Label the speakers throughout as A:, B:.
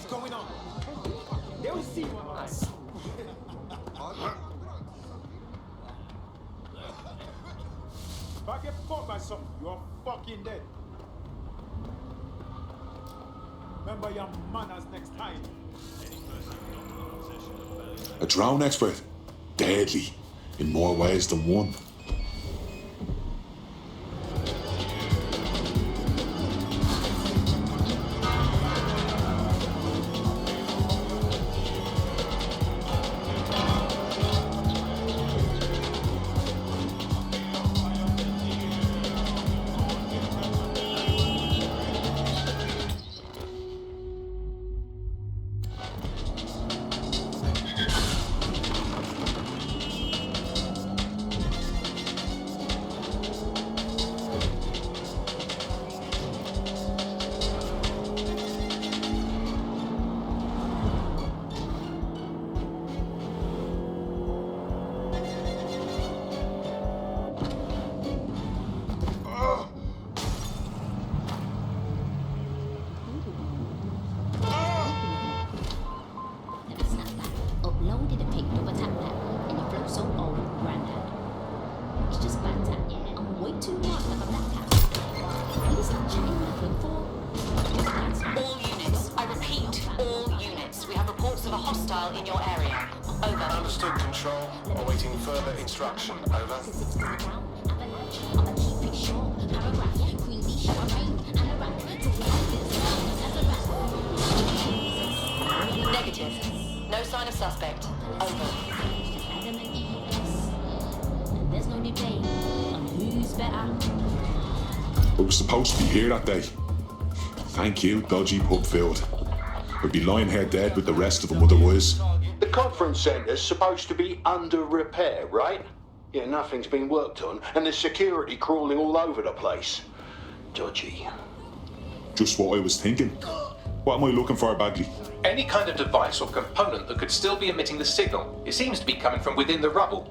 A: is going on? They'll see what I see. If I get caught by something, you're fucking dead. Remember your manners next time.
B: A drone expert? Deadly. In more ways than one.
C: Instruction, over.
D: Negative. No sign of suspect. Over.
E: There's no debate on who's better.
B: We were supposed to be here that day. Thank you, dodgy Pubfield. We'd be lying here dead with the rest of them otherwise.
F: The conference centre's supposed to be under repair, right? Yeah, nothing's been worked on, and there's security crawling all over the place. Dodgy.
B: Just what I was thinking. What am I looking for, Bagley?
G: Any kind of device or component that could still be emitting the signal. It seems to be coming from within the rubble.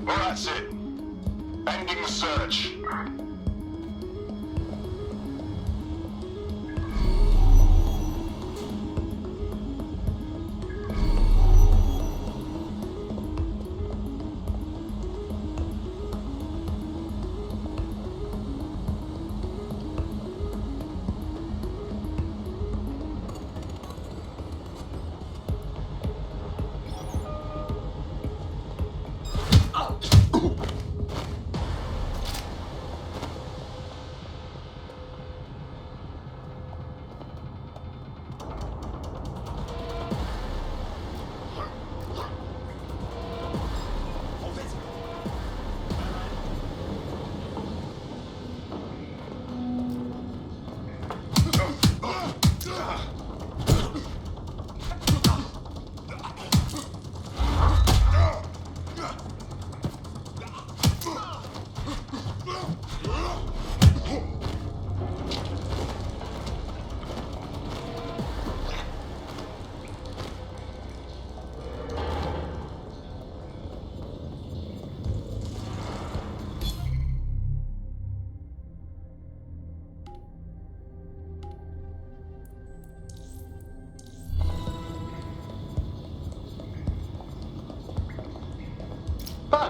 C: That's it. Ending the search.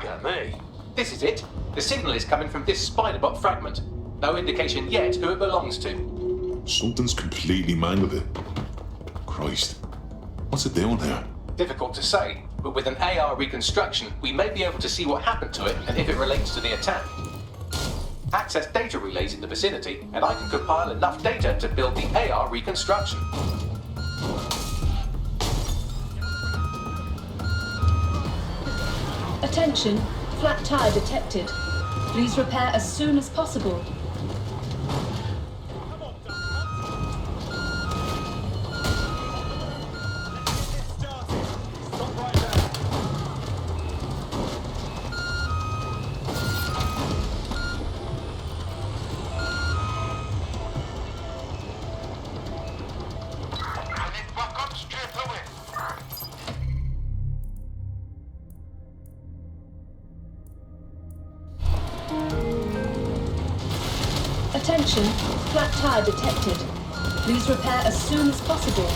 F: bugger me.
G: This is it. The signal is coming from this spider-bot fragment. No indication yet who it belongs to.
B: Something's completely mangled it. Christ. What's it doing here?
G: Difficult to say, but with an AR reconstruction, we may be able to see what happened to it and if it relates to the attack. Access data relays in the vicinity, and I can compile enough data to build the AR reconstruction.
H: Attention, flat tire detected. Please repair as soon as possible.
C: I need backup straight away.
H: Attention, flat tire detected. Please repair as soon as possible.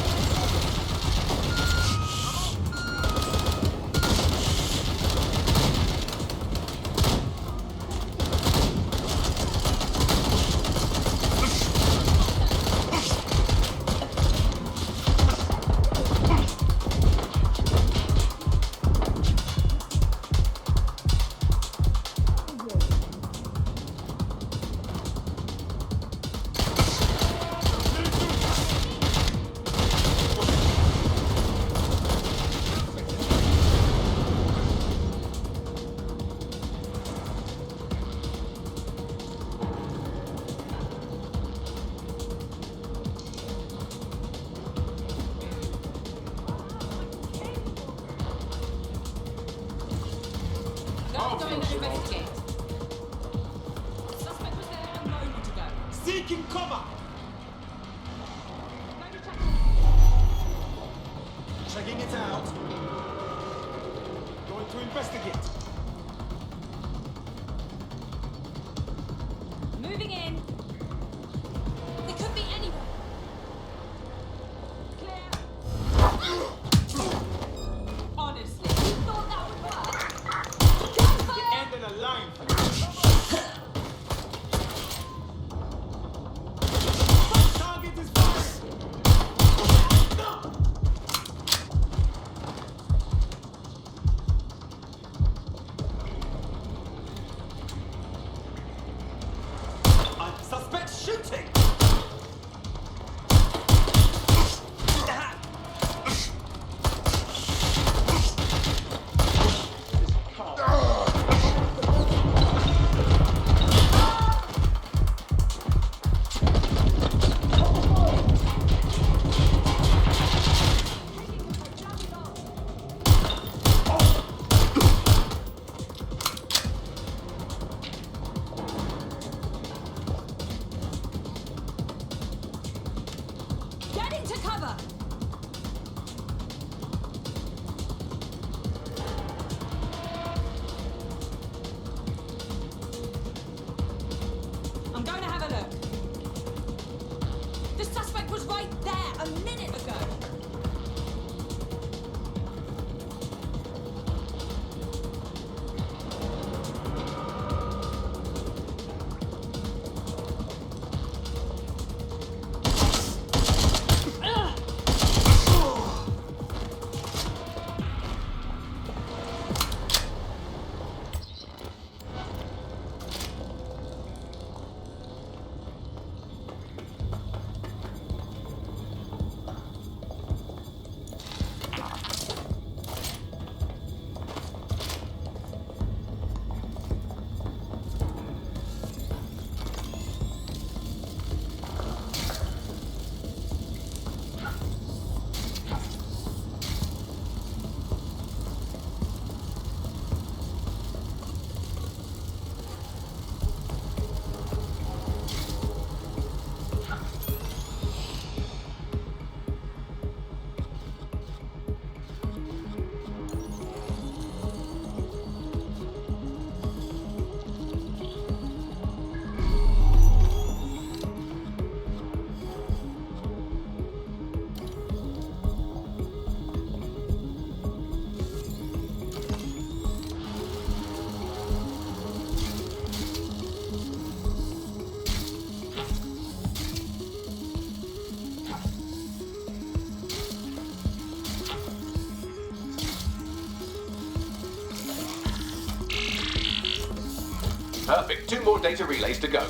E: Going to investigate. Suspect was there a moment ago.
A: Seeking cover! Checking it out. Going to investigate.
E: Moving in. They could be anywhere. Clear. Honestly, you thought that would work?
A: The end of the line.
G: Perfect. 2 more data relays to go.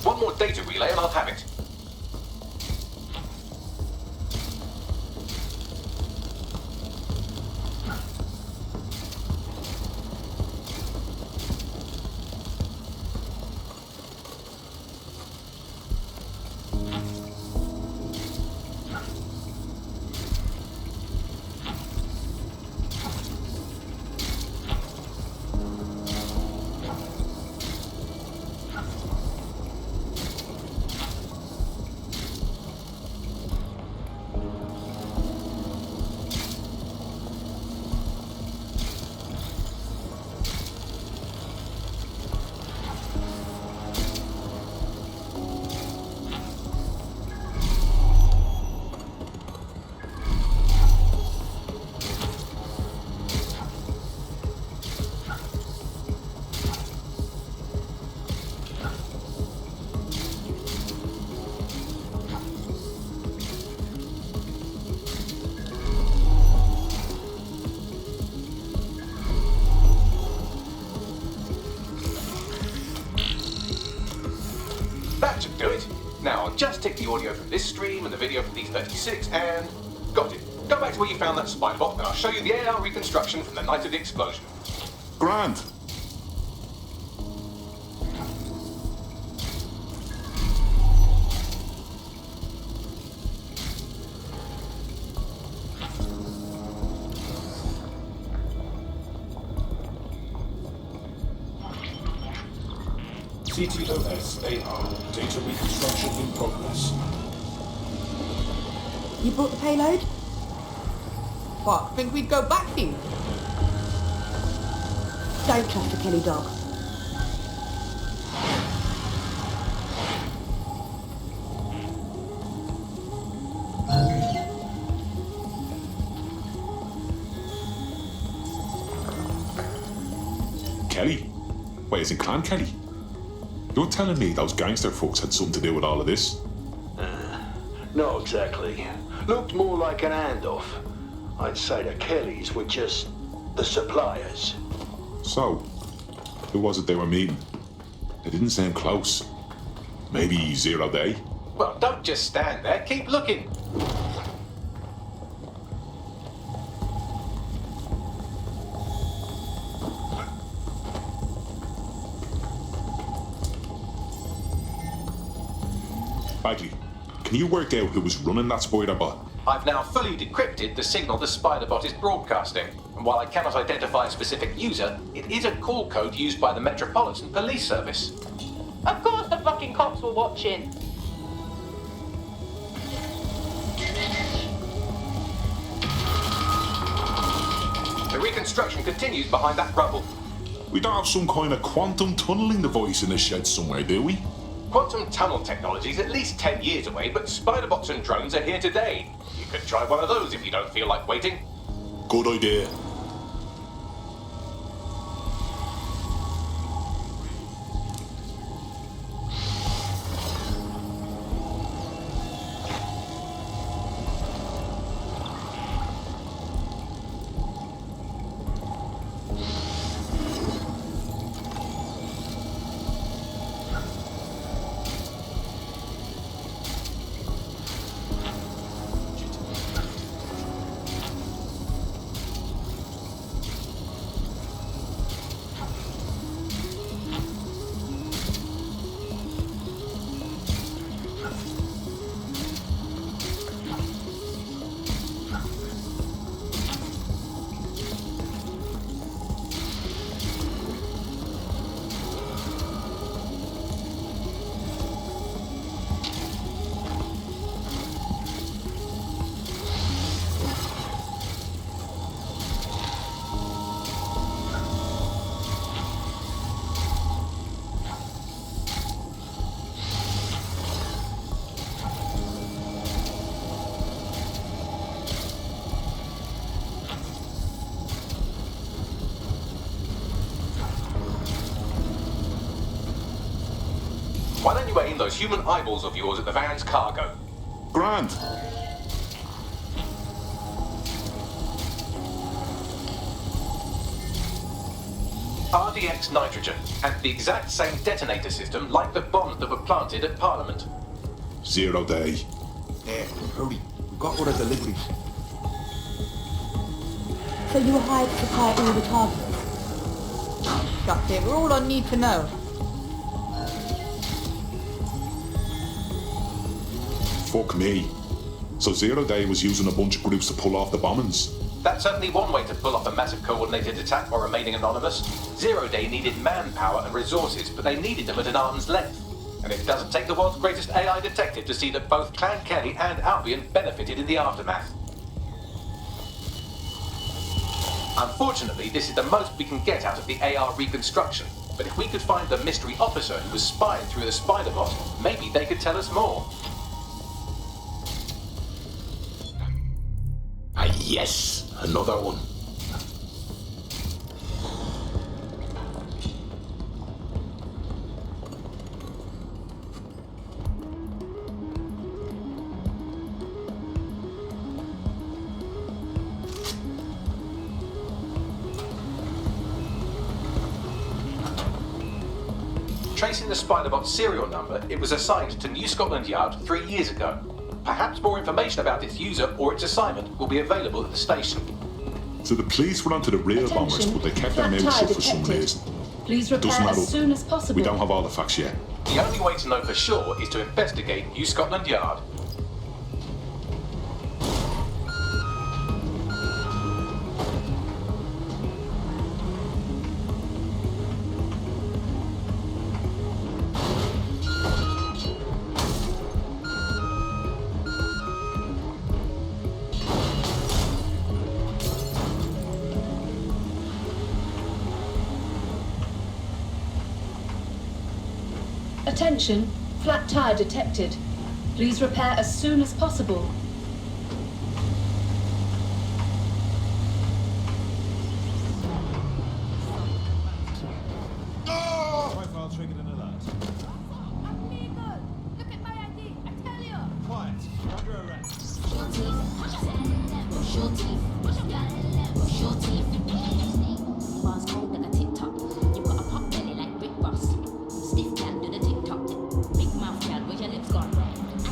G: One more data relay and I'll have it. That should do it. Now, I'll just take the audio from this stream and the video from these 36 and... got it. Go back to where you found that spider bot and I'll show you the AR reconstruction from the night of the explosion.
B: Grand.
A: CTOS AR. Data reconstruction in progress.
I: You brought the payload? What, think we'd go backing? Don't cluster, Kelly dog.
B: Kelly? Wait, is it Clan Kelly? You're telling me those gangster folks had something to do with all of this?
F: Not exactly. Looked more like an handoff. I'd say the Kellys were just the suppliers.
B: So, who was it they were meeting? They didn't sound close. Maybe 0 Day?
G: Well, don't just stand there. Keep looking.
B: Bagley, can you work out who was running that spider bot?
G: I've now fully decrypted the signal the spider bot is broadcasting, and while I cannot identify a specific user, it is a call code used by the Metropolitan Police Service.
D: Of course the fucking cops were watching.
G: The reconstruction continues behind that rubble.
B: We don't have some kind of quantum tunneling device in the shed somewhere, do we?
G: Quantum tunnel technology is at least 10 years away, but spider bots and drones are here today. You could try one of those if you don't feel like waiting.
B: Good idea.
G: you aim those human eyeballs of yours at the van's cargo.
B: Grand.
G: RDX nitrogen, and the exact same detonator system like the bombs that were planted at Parliament.
B: 0 day.
J: There, hurry. We've got all the deliveries.
K: So you hired to supply all the targets?
I: That's it. We're all I need to know.
B: Fuck me. So 0 day was using a bunch of groups to pull off the bombings.
G: That's certainly one way to pull off a massive coordinated attack while remaining anonymous. 0 day needed manpower and resources, but they needed them at an arm's length. And it doesn't take the world's greatest AI detective to see that both Clan Kelly and Albion benefited in the aftermath. Unfortunately, this is the most we can get out of the AR reconstruction. But if we could find the mystery officer who was spying through the spider bot, maybe they could tell us more.
F: Ah, yes, another one.
G: Tracing the Spiderbot's serial number, it was assigned to New Scotland Yard 3 years ago. Perhaps more information about its user or its assignment will be available at the station.
B: So the police were onto the real bombers, but they kept their mouths shut for some reason.
H: Please
B: Doesn't
H: repair
B: add
H: as
B: up.
H: soon as possible.
B: We don't have all the facts yet.
G: The only way to know for sure is to investigate New Scotland Yard.
H: Attention, flat tire detected. Please repair as soon as possible.
A: Profile triggered an alert.
E: Amigo, look at my ID. I tell you.
A: Quiet. You're under arrest.
E: Bars cold like a TikTok. You got a pot belly like Rick Ross. Stiff cat do the TikTok. Big mouth cat, where's your lips gone? I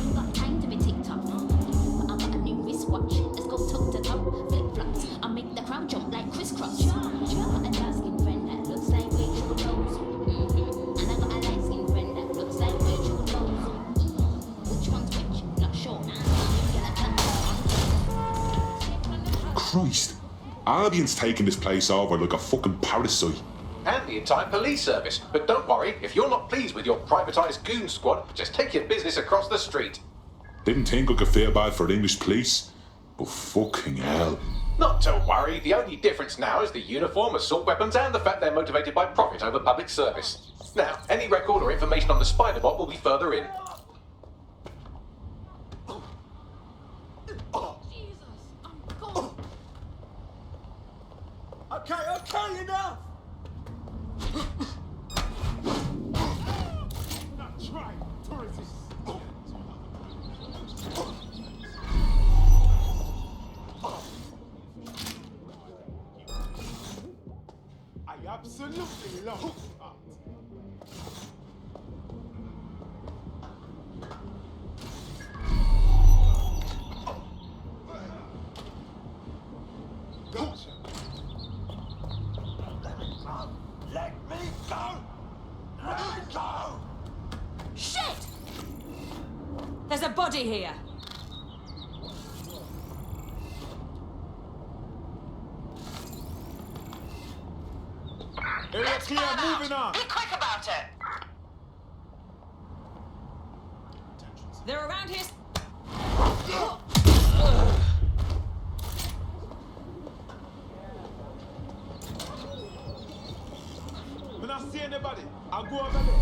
E: ain't got time to be TikTok. But I got a new wristwatch. Let's go top to top. Flip flops. I make the crowd jump like crisscross. Got a dark skin friend that looks like Rachel Rose. And I got a light skin friend that looks like Rachel Rose. Which one's which? Not sure.
B: Christ. Albion's taking this place over like a fucking parasite.
G: And the entire police service. But don't worry, if you're not pleased with your privatised goon squad, just take your business across the street.
B: Didn't think I could feel bad for the English police, but fucking hell.
G: Not to worry, the only difference now is the uniform, assault weapons, and the fact they're motivated by profit over public service. Now, any record or information on the Spiderbot will be further in.
A: Okay, enough! Not try to resist. I absolutely love art. Gotcha.
C: Let me go! Let me go!
D: Shit! There's a body here.
A: Area clear, moving on.
D: Be quick about it. They're around here.
A: When I see anybody, I'll go over there.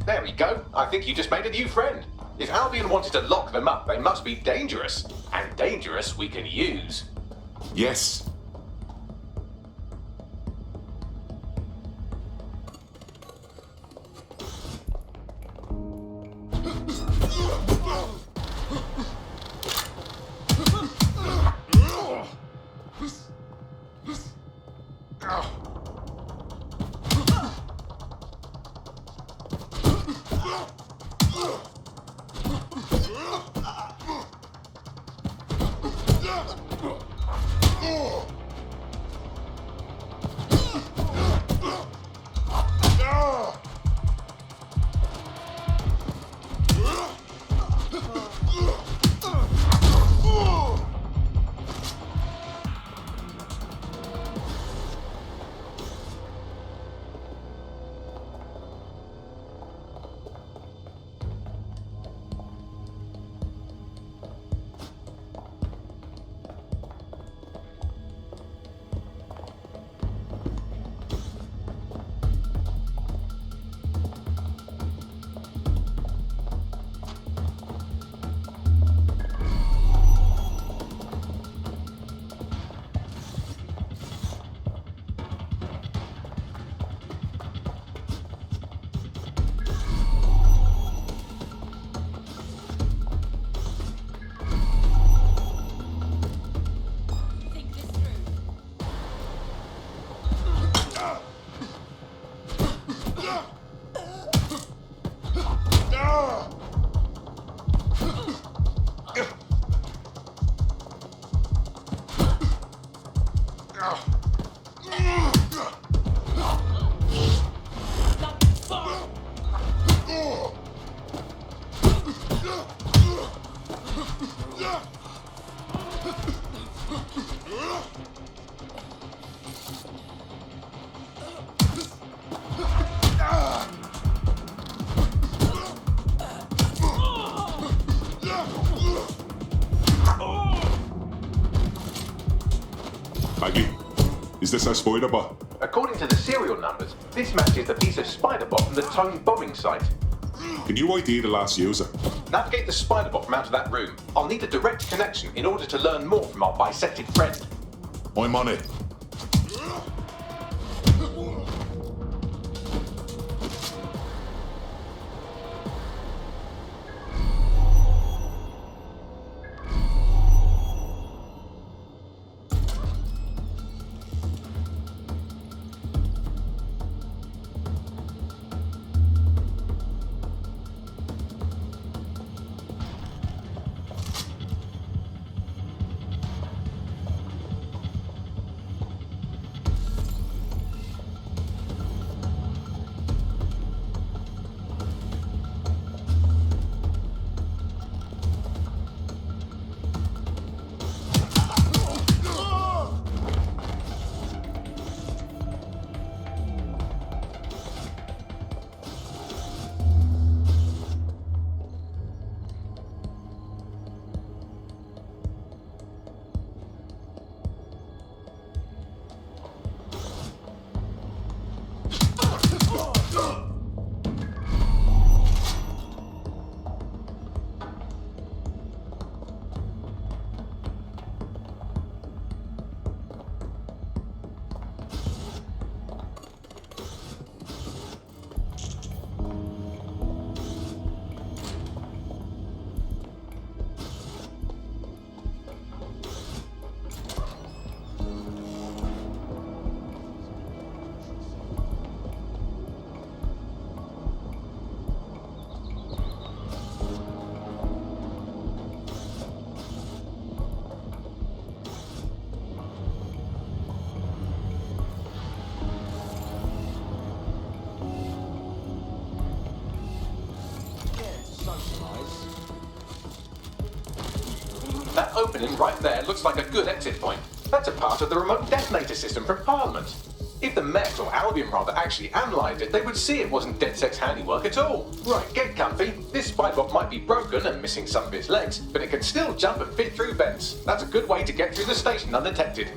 G: There we go. I think you just made a new friend. If Albion wanted to lock them up, they must be dangerous. And dangerous we can use.
B: Yes. Maggie, is this our spider bot?
G: According to the serial numbers, this matches the piece of spider bot from the Tone bombing site.
B: Can you ID the last user?
G: Navigate the spider bot from out of that room. I'll need a direct connection in order to learn more from our bisected friend.
B: I'm on it.
G: That opening right there looks like a good exit point. That's a part of the remote detonator system from Parliament. If the Met, or Albion rather, actually analysed it, they would see it wasn't DedSec's handiwork at all. Right, get comfy. This spybot might be broken and missing some of its legs, but it can still jump and fit through vents. That's a good way to get through the station undetected.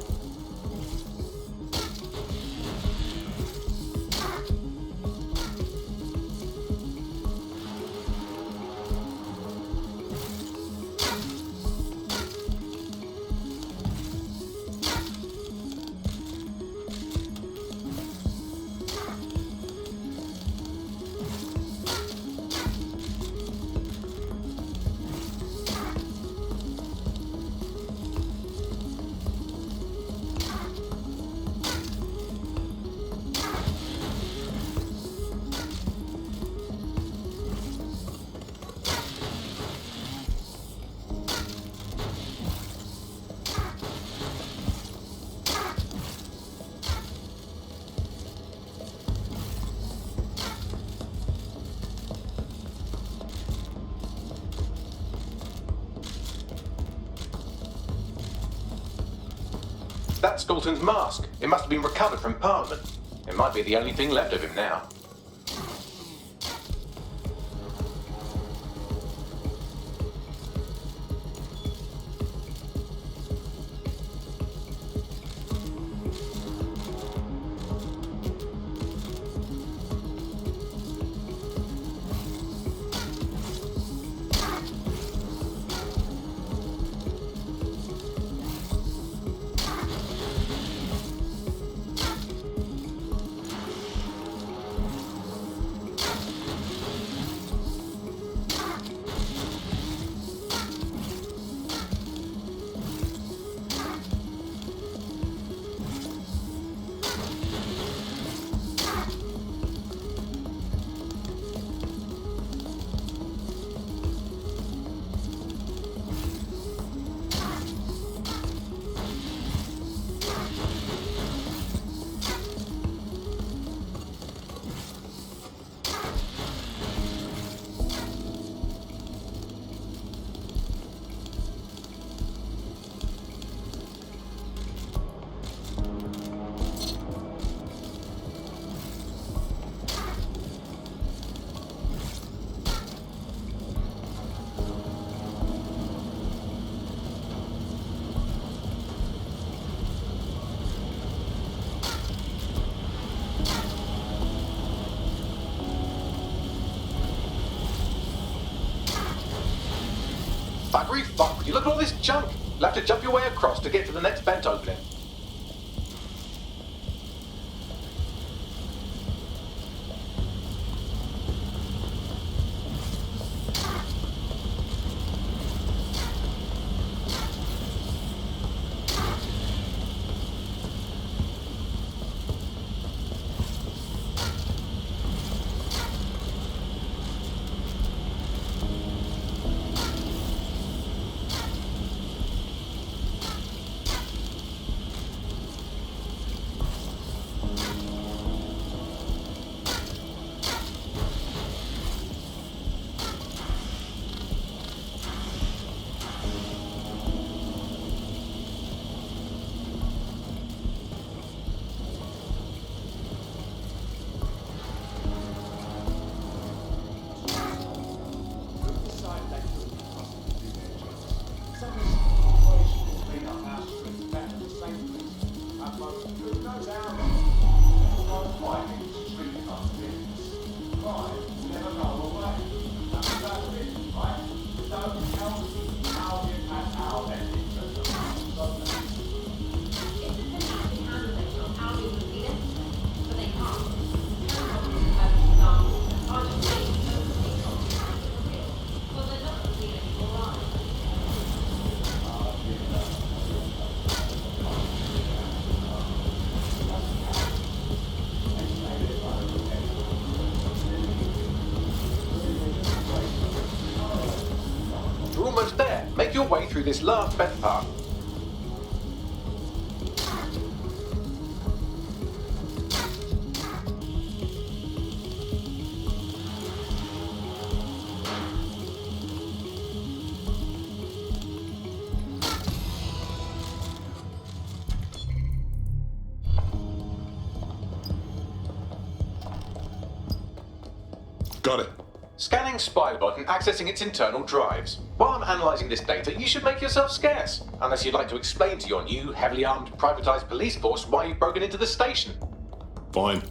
G: that Skulton's mask. It must have been recovered from Parliament. It might be the only thing left of him now. Buggery fuck, would you look at all this junk? You'll have to jump your way across to get to the next vent opening. You're almost there. Make your way through this last vent part.
B: Got it.
G: Scanning Spybot and accessing its internal drives. While I'm analysing this data, you should make yourself scarce. Unless you'd like to explain to your new, heavily armed, privatised police force why you've broken into the station.
B: Fine.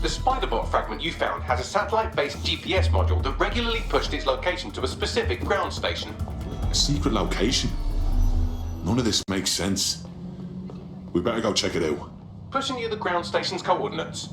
G: The Spiderbot fragment you found has a satellite-based GPS module that regularly pushed its location to a specific ground station.
B: A secret location? None of this makes sense. We better go check it out.
G: Pushing you the ground station's coordinates.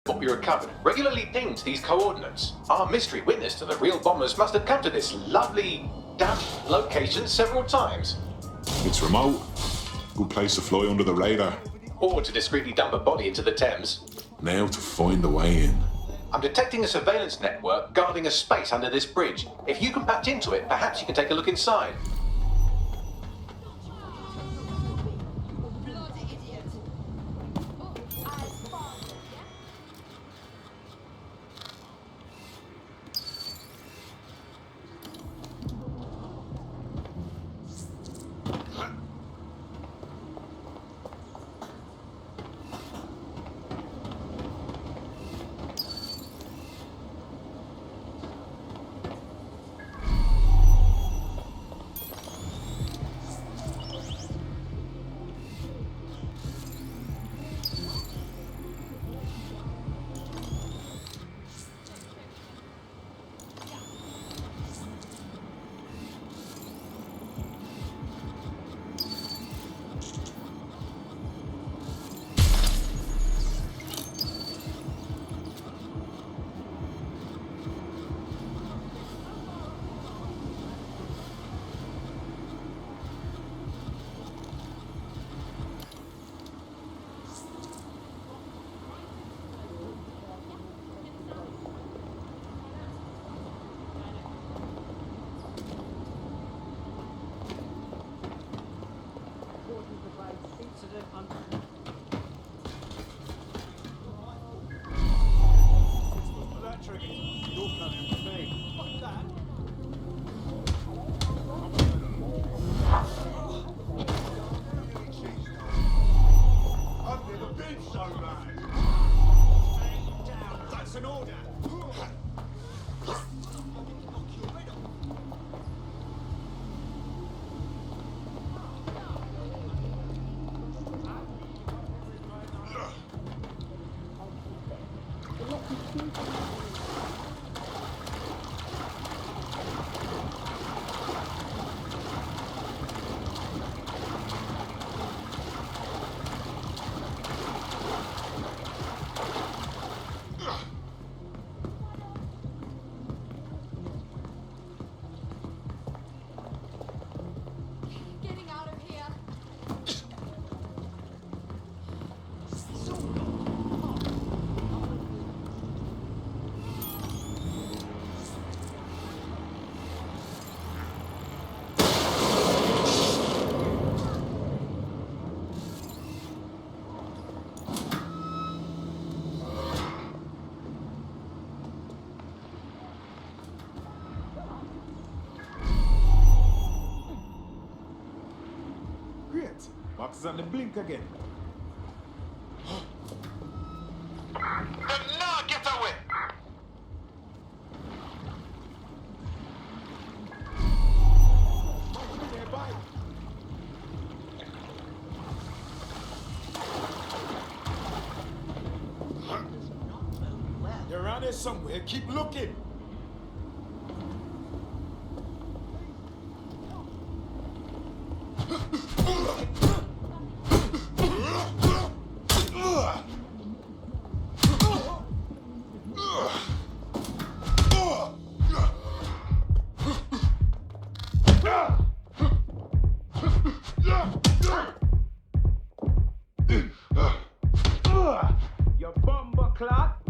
G: What we recovered regularly pinged these coordinates. Our mystery witness to the real bombers must have come to this lovely, damp location several times.
B: It's remote. Good place to fly under the radar.
G: Or to discreetly dump a body into the Thames.
B: Now to find the way in.
G: I'm detecting a surveillance network guarding a space under this bridge. If you can patch into it, perhaps you can take a look inside.
A: Box is on the blink again.
C: Now get away!
A: They're around here somewhere. Keep looking. You bumper clock.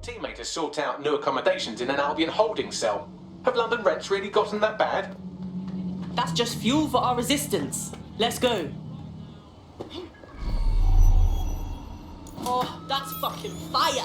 G: Teammate to sort out new accommodations in an Albion holding cell. Have London rents really gotten that bad?
L: That's just fuel for our resistance. Let's go. Oh, that's fucking fire!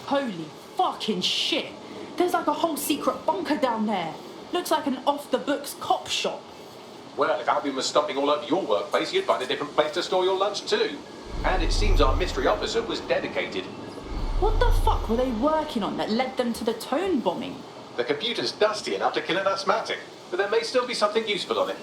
L: Holy fucking shit! There's like a whole secret bunker down there. Looks like an off-the-books cop shop.
G: Well, if Albion was stomping all over your workplace, you'd find a different place to store your lunch too. And it seems our mystery officer was dedicated.
L: What the fuck were they working on that led them to the tone bombing?
G: The computer's dusty enough to kill an asthmatic, but there may still be something useful on it.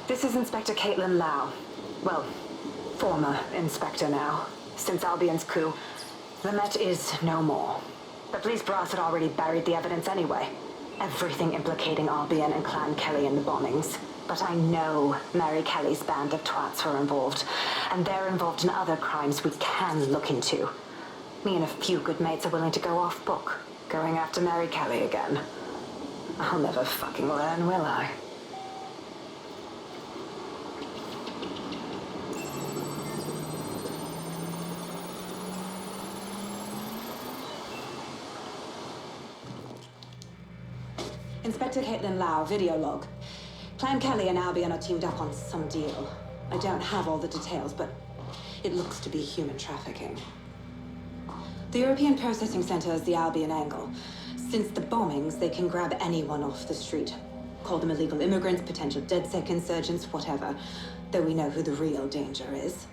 M: This is Inspector Caitlin Lau. Well, former inspector now. Since Albion's coup, the Met is no more. The police brass had already buried the evidence anyway. Everything implicating Albion and Clan Kelly in the bombings. But I know Mary Kelly's band of twats were involved, and they're involved in other crimes we can look into. Me and a few good mates are willing to go off book, going after Mary Kelly again. I'll never fucking learn, will I? Inspector Caitlin Lau, video log. Clan Kelly and Albion are teamed up on some deal. I don't have all the details, but it looks to be human trafficking. The European Processing Center is the Albion angle. Since the bombings, they can grab anyone off the street. Call them illegal immigrants, potential DedSec insurgents, whatever. Though we know who the real danger is.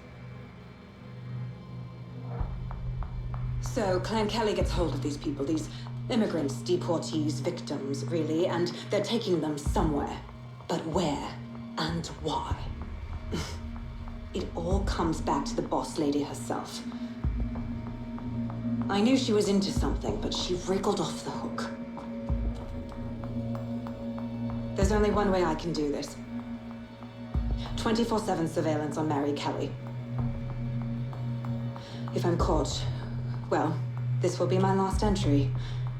M: So Clan Kelly gets hold of these people, these immigrants, deportees, victims, really, and they're taking them somewhere. But where and why? It all comes back to the boss lady herself. I knew she was into something, but she wriggled off the hook. There's only one way I can do this. 24/7 surveillance on Mary Kelly. If I'm caught, well, this will be my last entry.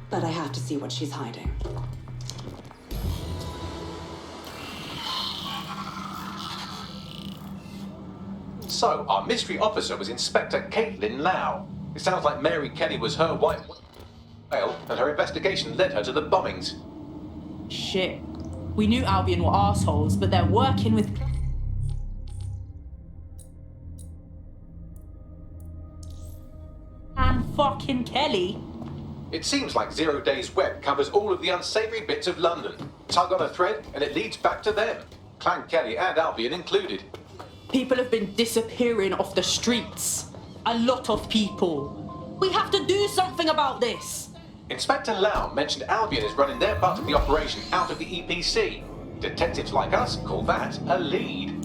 M: But I have to see what she's hiding.
G: So, our mystery officer was Inspector Caitlin Lau. It sounds like Mary Kelly was her white whale, and her investigation led her to the bombings.
L: Shit. We knew Albion were assholes, but they're working with... and fucking Kelly.
G: It seems like Zero Days Web covers all of the unsavory bits of London. Tug on a thread, and it leads back to them. Clan Kelly and Albion included.
L: People have been disappearing off the streets. A lot of people. We have to do something about this.
G: Inspector Lau mentioned Albion is running their part of the operation out of the EPC. Detectives like us call that a lead.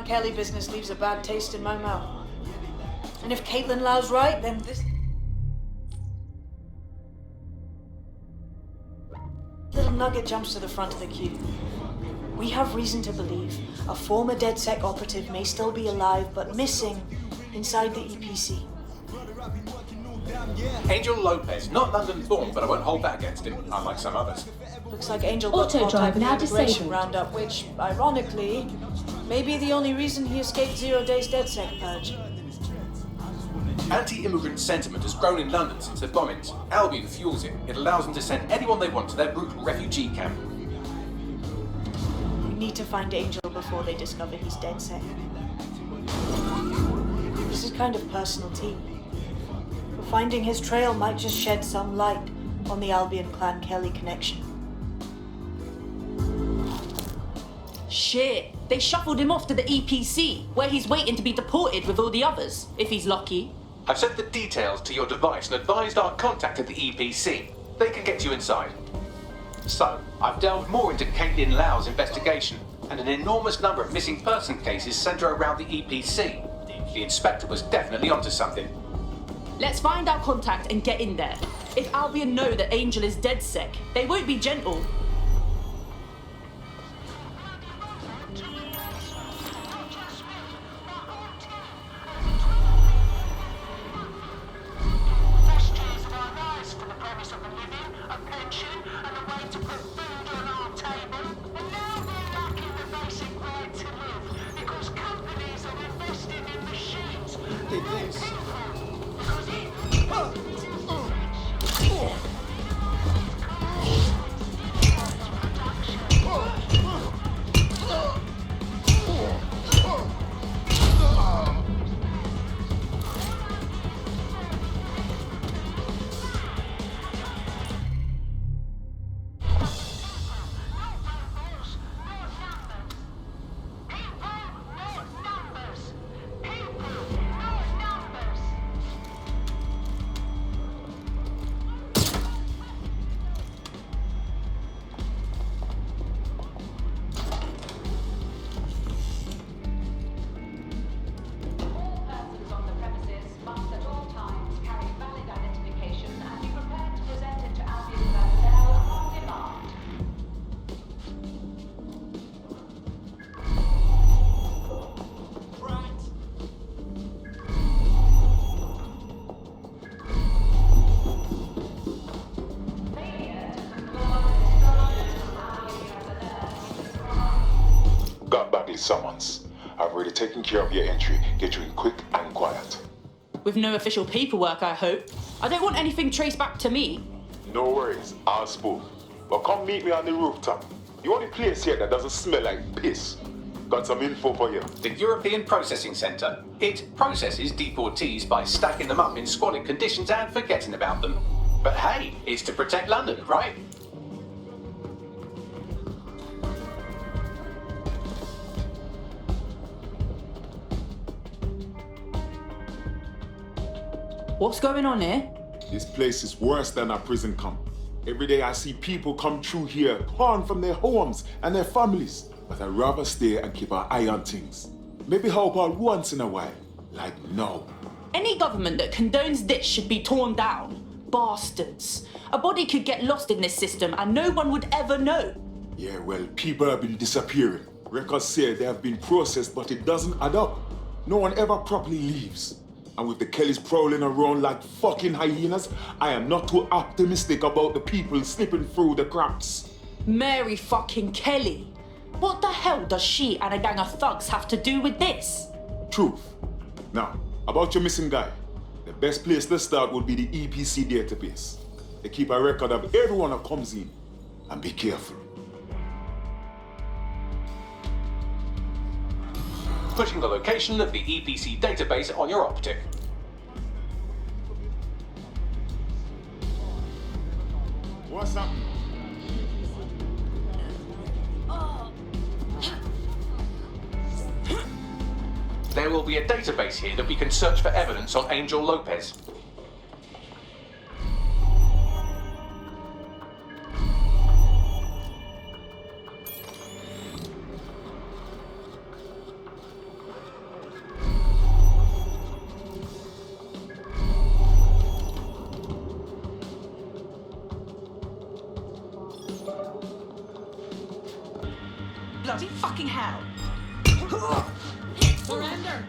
N: Kelly business leaves a bad taste in my mouth. And if Caitlin Lau's right, then this little nugget jumps to the front of the queue. We have reason to believe a former DedSec operative may still be alive, but missing inside the EPC.
G: Angel Lopez, not London born, but I won't hold that against him, unlike some others.
N: Looks like Angel got caught up in the immigration roundup, which, ironically, may be the only reason he escaped 0 Days DedSec purge.
G: Anti-immigrant sentiment has grown in London since the bombings. Albion fuels it. It allows them to send anyone they want to their brutal refugee camp.
N: We need to find Angel before they discover he's dead set. This is kind of personal too. But finding his trail might just shed some light on the Albion Clan Kelly connection.
L: Shit, they shuffled him off to the EPC, where he's waiting to be deported with all the others, if he's lucky.
G: I've sent the details to your device and advised our contact at the EPC. They can get you inside. So, I've delved more into Caitlin Lau's investigation, and an enormous number of missing person cases centre around the EPC. The inspector was definitely onto something.
L: Let's find our contact and get in there. If Albion know that Angel is dead sick, they won't be gentle.
B: Summons. I've already taken care of your entry. Get you in quick and quiet.
L: With no official paperwork, I hope. I don't want anything traced back to me.
B: No worries, I'll spook. But come meet me on the rooftop. The only place here that doesn't smell like piss. Got some info for you.
G: The European Processing Centre. It processes deportees by stacking them up in squalid conditions and forgetting about them. But hey, it's to protect London, right?
L: What's going on here?
B: This place is worse than a prison camp. Every day I see people come through here, torn from their homes and their families. But I'd rather stay and keep an eye on things. Maybe help out once in a while. Like now.
L: Any government that condones this should be torn down. Bastards. A body could get lost in this system and no one would ever know.
B: Yeah, well, people have been disappearing. Records say they have been processed, but it doesn't add up. No one ever properly leaves. And with the Kellys prowling around like fucking hyenas, I am not too optimistic about the people slipping through the cracks.
L: Mary fucking Kelly. What the hell does she and a gang of thugs have to do with this?
B: Truth. Now, about your missing guy. The best place to start would be the EPC database. They keep a record of everyone that comes in. And be careful.
G: Pushing the location of the EPC database on your optic.
B: What's happening?
G: There will be a database here that we can search for evidence on Angel Lopez.
L: Bloody fucking hell! Surrender!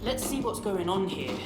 L: Let's see what's going on here.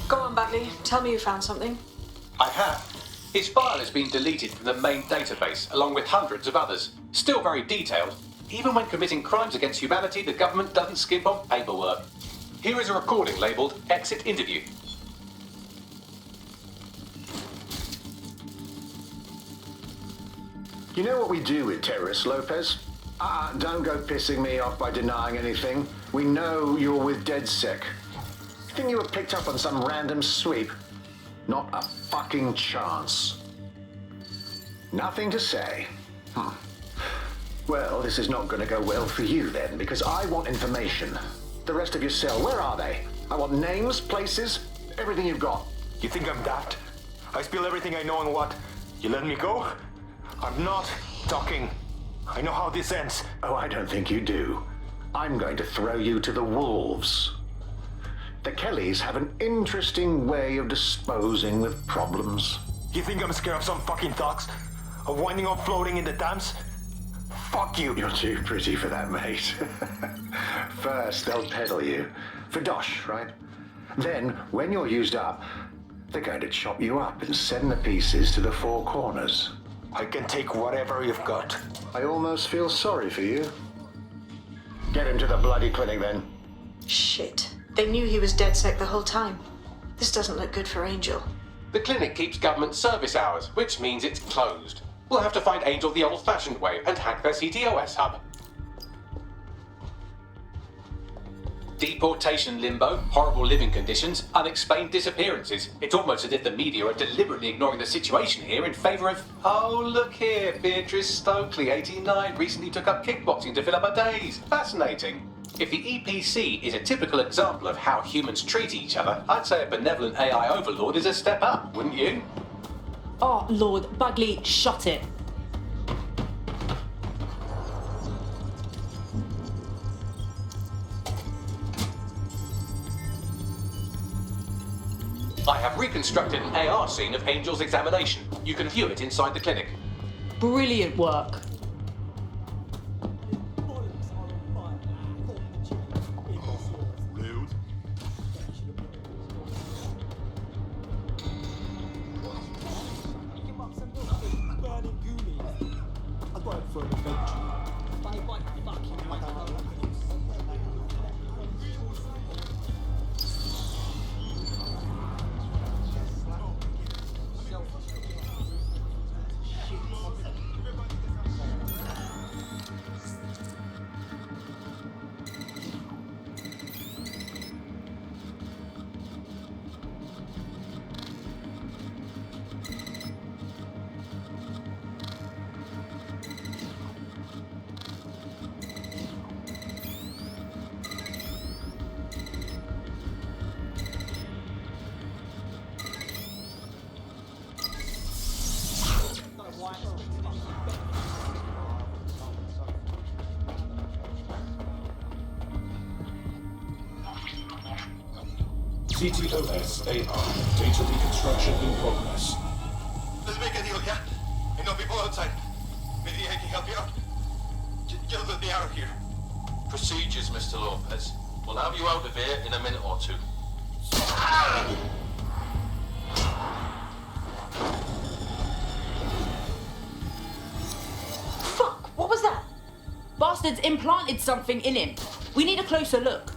N: Go on, Bagley. Tell me you found something.
G: I have. His file has been deleted from the main database, along with hundreds of others. Still very detailed. Even when committing crimes against humanity, the government doesn't skimp on paperwork. Here is a recording labelled Exit Interview.
F: You know what we do with terrorists, Lopez? Don't go pissing me off by denying anything. We know you're with DedSec. Think you were picked up on some random sweep? Not a fucking chance. Nothing to say. Well, this is not going to go well for you then, because I want information. The rest of your cell, where are they? I want names, places, everything you've got.
C: You think I'm daft? I spill everything I know and what? You let me go? I'm not talking. I know how this ends.
F: Oh, I don't think you do. I'm going to throw you to the wolves. The Kellys have an interesting way of disposing with problems.
C: You think I'm scared of some fucking thugs? Of winding up floating in the Thames? Fuck you.
F: You're too pretty for that, mate. First, they'll peddle you. For dosh, right? Then, when you're used up, they're going to chop you up and send the pieces to the four corners.
C: I can take whatever you've got.
F: I almost feel sorry for you. Get him to the bloody clinic, then.
N: Shit. They knew he was DedSec the whole time. This doesn't look good for Angel.
G: The clinic keeps government service hours, which means it's closed. We'll have to find Angel the old-fashioned way and hack their CTOS hub. Deportation limbo, horrible living conditions, unexplained disappearances. It's almost as if the media are deliberately ignoring the situation here in favour of, oh, look here, Beatrice Stokely, 89, recently took up kickboxing to fill up her days. Fascinating. If the EPC is a typical example of how humans treat each other, I'd say a benevolent AI overlord is a step up, wouldn't you?
L: Oh, Lord, Bagley, shut it.
G: I have reconstructed an AR scene of Angel's examination. You can view it inside the clinic.
L: Brilliant work.
O: CTOS AR. Data reconstruction in progress.
C: Let's make a deal, yeah? And no people outside. Maybe I can help you out. Just let me out of here.
P: Procedures, Mr. Lopez. We'll have you out of here in a minute or two.
L: Fuck, what was that? Bastards implanted something in him. We need a closer look.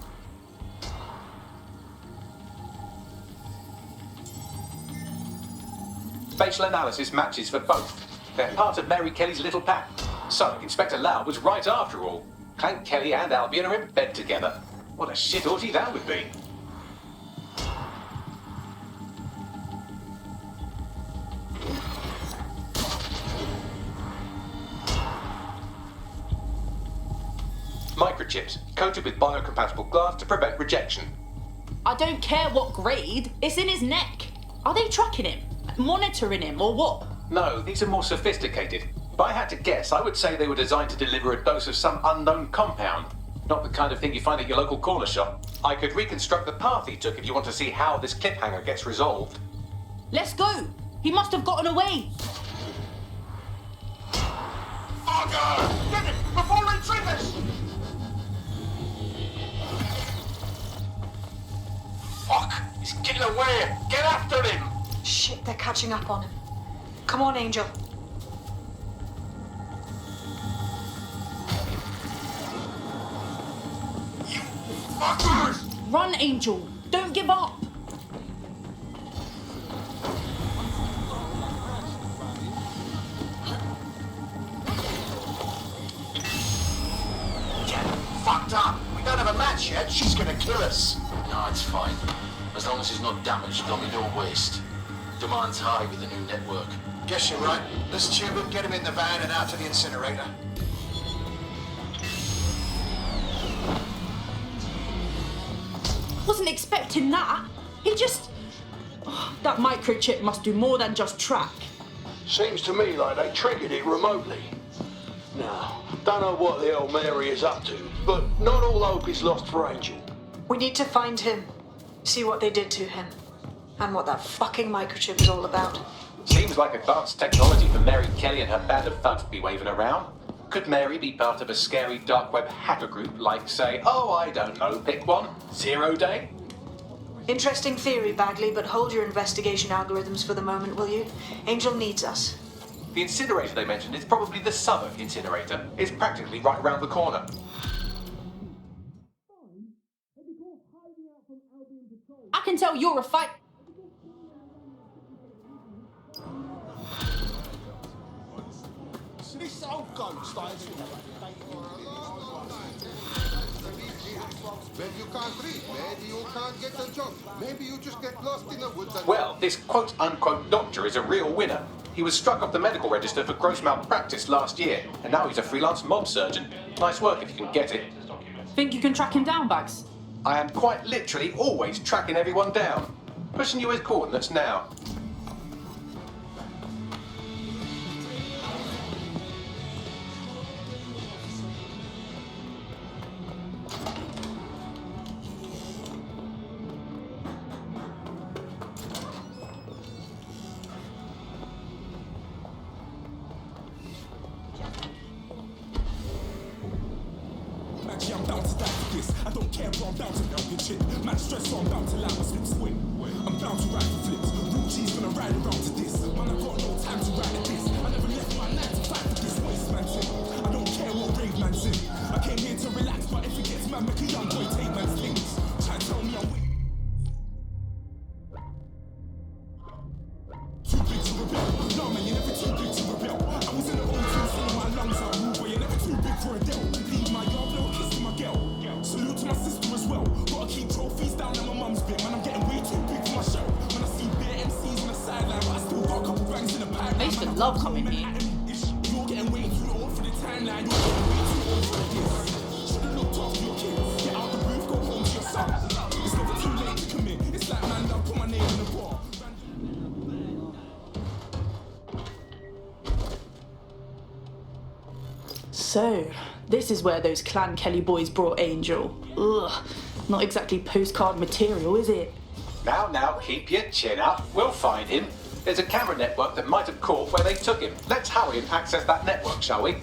G: Facial analysis matches for both. They're part of Mary Kelly's little pack. So, Inspector Lau was right after all. Clank Kelly and Albion are in bed together. What a shit orgy that would be. Microchips, coated with biocompatible glass to prevent rejection.
L: I don't care what grade. It's in his neck. Are they tracking him? Monitoring him, or what?
G: No, these are more sophisticated. If I had to guess, I would say they were designed to deliver a dose of some unknown compound. Not the kind of thing you find at your local corner shop. I could reconstruct the path he took if you want to see how this cliffhanger gets resolved.
L: Let's go! He must have gotten away!
C: Fucker! Get it! Before we trip us! Fuck! He's getting away! Get after him!
N: Shit, they're catching up on him. Come on, Angel.
C: You fuckers!
L: Run, Angel! Don't give up!
C: Get fucked up! We don't have a match yet. She's gonna kill us.
P: No, it's fine. As long as it's not damaged, don't we don't waste. Demand's high with the new network.
F: Guess you're right. Let's tube him, get him in the van and out to the incinerator.
L: Wasn't expecting that. He just... Oh, that microchip must do more than just track.
Q: Seems to me like they triggered it remotely. Now, don't know what the hell Mary is up to, but not all hope is lost for Angel.
N: We need to find him. See what they did to him. And what that fucking microchip is all about.
G: Seems like advanced technology for Mary Kelly and her band of thugs to be waving around. Could Mary be part of a scary dark web hacker group like, say, oh, I don't know, pick one, 0 Day?
N: Interesting theory, Bagley, but hold your investigation algorithms for the moment, will you? Angel needs us.
G: The incinerator they mentioned is probably the Southwark incinerator. It's practically right around the corner.
L: I can tell you're a fight...
J: This old gun starts
R: Maybe you can't read, maybe you can't get a job, maybe you just get lost in the woods and...
G: Well, this quote-unquote doctor is a real winner. He was struck off the medical register for gross malpractice last year, and now he's a freelance mob surgeon. Nice work if you can get it.
L: Think you can track him down, Bags?
G: I am quite literally always tracking everyone down. Pushing you his coordinates now.
O: I'm down to die for this. I don't care, bro, I'm down to help your chick. Man, stress, so I'm down to lie, my slip swing. I'm down to ride for flips. Real G's gonna ride around to this. Man, I got no time to ride at this. I never left my 9 to 5 for this waste man's in. I don't care what rave man's in. I came here to relax, but if it gets mad, make a young boy take man's things. Try to tell me I'm weak. Too big to rebel. No, man, you're never too big to rebel. I was in the old team singing my lungs out, but you're never too big for a deal. Leave my yard, blow a kiss to my girl. Salute to my sister as well. Gotta keep trophies down at my mum's bit. Man, I'm getting way too big for my show. When I see bare MCs on the sideline, but I still got a couple bangs in the pipe.
L: I used to love coming here.
O: You're getting way too old for the timeline. You're getting way too old for this. Should've looked after your kids. Get out the booth, go home to your son. It's never too late to commit. It's like, man, I'll put my name in the bar.
L: So, this is where those Clan Kelly boys brought Angel. Ugh, not exactly postcard material, is it?
G: Now, keep your chin up. We'll find him. There's a camera network that might have caught where they took him. Let's hurry and access that network, shall we?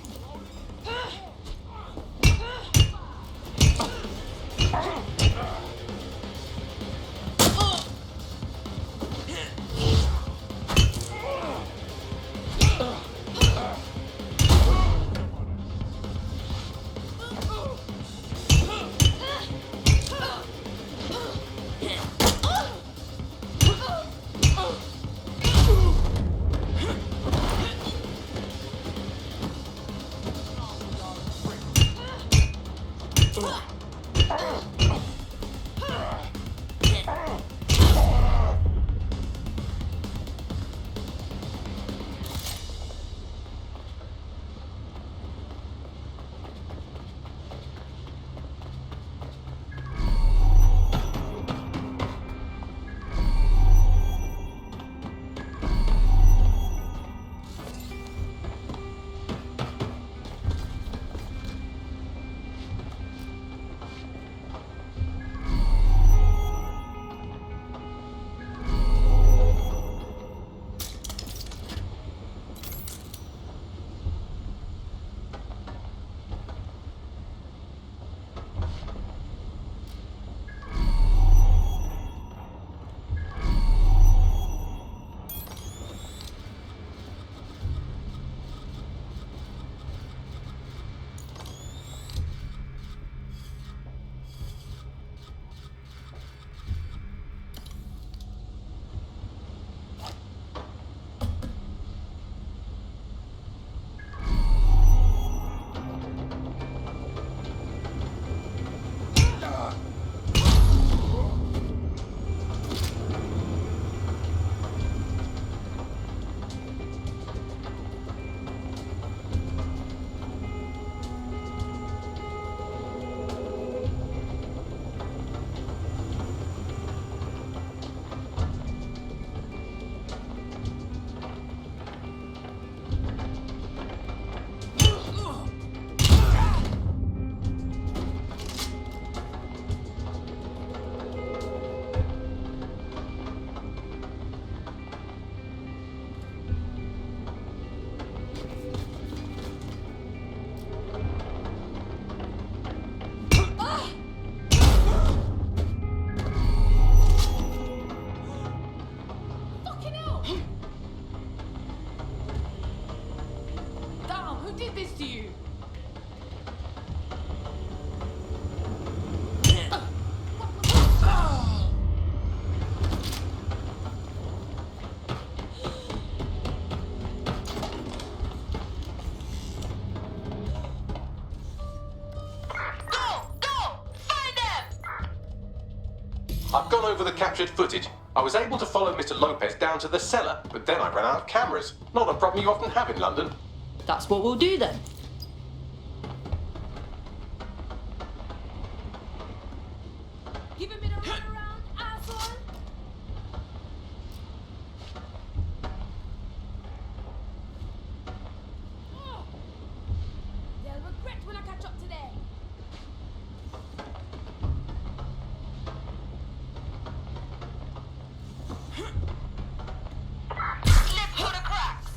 G: I've gone over the captured footage. I was able to follow Mr. Lopez down to the cellar, but then I ran out of cameras. Not a problem you often have in London.
L: That's what we'll do then.
E: Giving me the runaround, asshole! Oh. They'll regret when I catch up today. Slip through the cracks!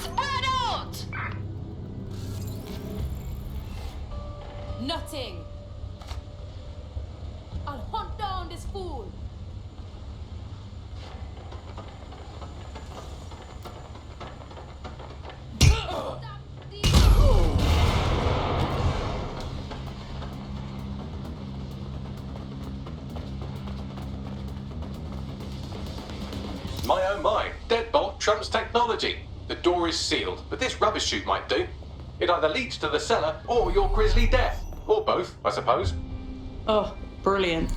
E: Spread out! Nothing. I'll hunt down this fool.
G: My oh my, deadbolt trumps technology. The door is sealed, but this rubbish chute might do. It either leads to the cellar or your grisly death. Or both, I suppose.
L: Oh, brilliant.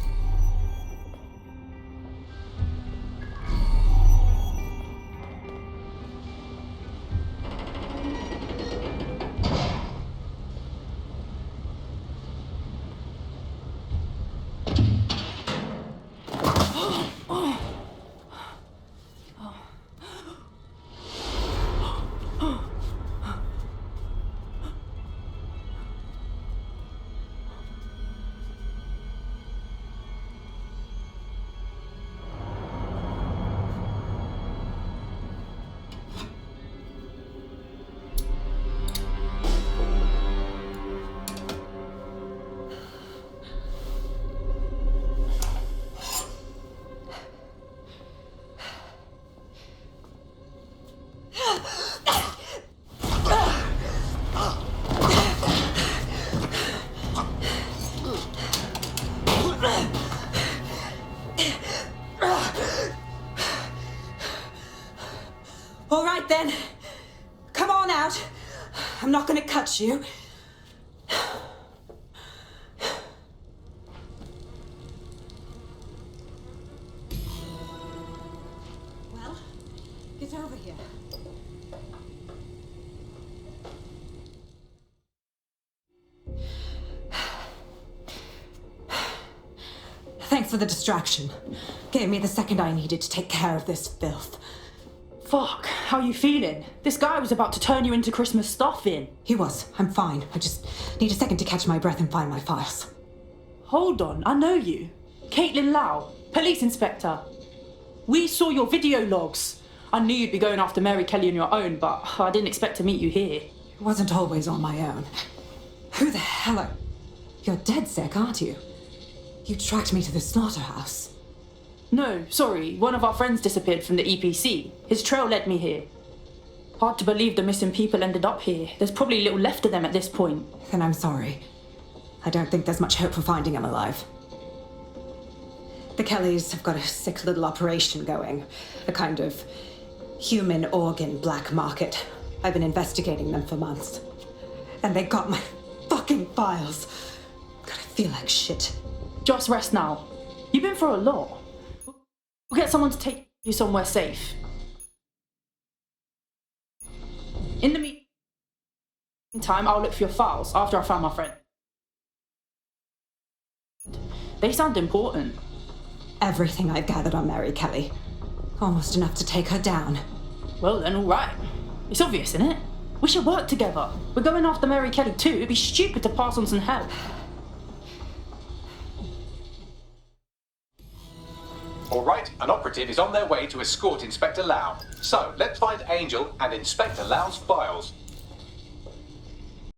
M: All right then. Come on out. I'm not gonna cut you. Well, get over here. Thanks for the distraction. Gave me the second I needed to take care of this filth.
L: Fuck, how you feeling? This guy was about to turn you into Christmas stuffing.
M: He was. I'm fine. I just need a second to catch my breath and find my files.
L: Hold on, I know you. Caitlin Lau, police inspector. We saw your video logs. I knew you'd be going after Mary Kelly on your own, but I didn't expect to meet you here.
M: It wasn't always on my own. Who the hell are... You're dead sick, aren't you? You tracked me to the slaughterhouse.
L: No, sorry, one of our friends disappeared from the EPC. His trail led me here. Hard to believe the missing people ended up here. There's probably little left of them at this point.
M: Then I'm sorry. I don't think there's much hope for finding him alive. The Kellys have got a sick little operation going. A kind of human organ black market. I've been investigating them for months. And they got my fucking files. God, I feel like shit.
L: Just rest now. You've been through a lot. We'll get someone to take you somewhere safe. In the meantime, I'll look for your files after I find my friend. They sound important.
M: Everything I've gathered on Mary Kelly. Almost enough to take her down.
L: Well then, all right. It's obvious, isn't it? We should work together. We're going after Mary Kelly too. It'd be stupid to pass on some help.
G: All right, an operative is on their way to escort Inspector Lau. So, let's find Angel and Inspector Lau's files.